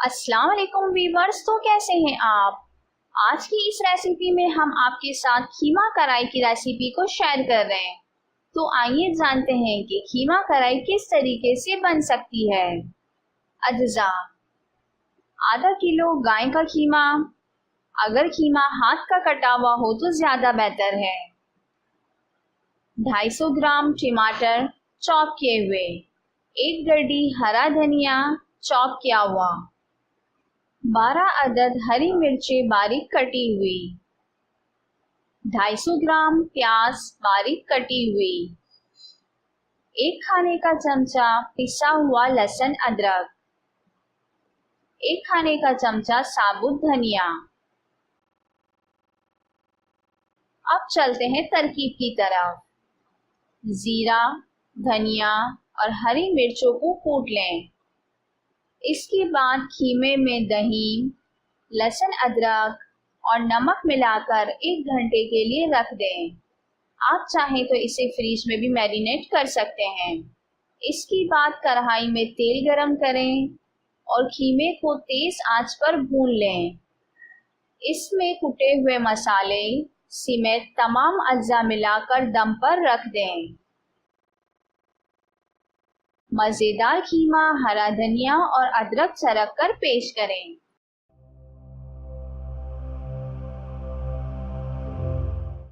अस्सलाम वालेकुम वीवर्स। तो कैसे हैं आप। आज की इस रेसिपी में हम आपके साथ खीमा कढ़ाई की रेसिपी को शेयर कर रहे हैं। तो आइए जानते हैं कि खीमा कढ़ाई किस तरीके से बन सकती है। अज्जा: आधा किलो गाय का खीमा। अगर खीमा हाथ का कटा हुआ हो तो ज़्यादा बेहतर है। 250 ग्राम टमाटर चॉप किए हुए। एक गड्डी हरा धनिया चॉप किया हुआ। 12 अदद हरी मिर्चें बारीक कटी हुई। 250 ग्राम प्याज बारीक कटी हुई। एक खाने का चमचा पिसा हुआ लहसुन अदरक। एक खाने का चमचा साबुत धनिया। अब चलते हैं तरकीब की तरफ। जीरा, धनिया और हरी मिर्चों को कूट लें। इसके बाद खीमे में दही, लहसुन अदरक और नमक मिलाकर 1 घंटे के लिए रख दें। आप चाहें तो इसे फ्रीज में भी मैरिनेट कर सकते हैं। इसके बाद कढ़ाई में तेल गरम करें और खीमे को तेज आंच पर भून लें। इसमें कुटे हुए मसाले समेत तमाम अज्जा मिलाकर दम पर रख दें। मज़ेदार खीमा हरा धनिया और अदरक छरक कर पेश करें।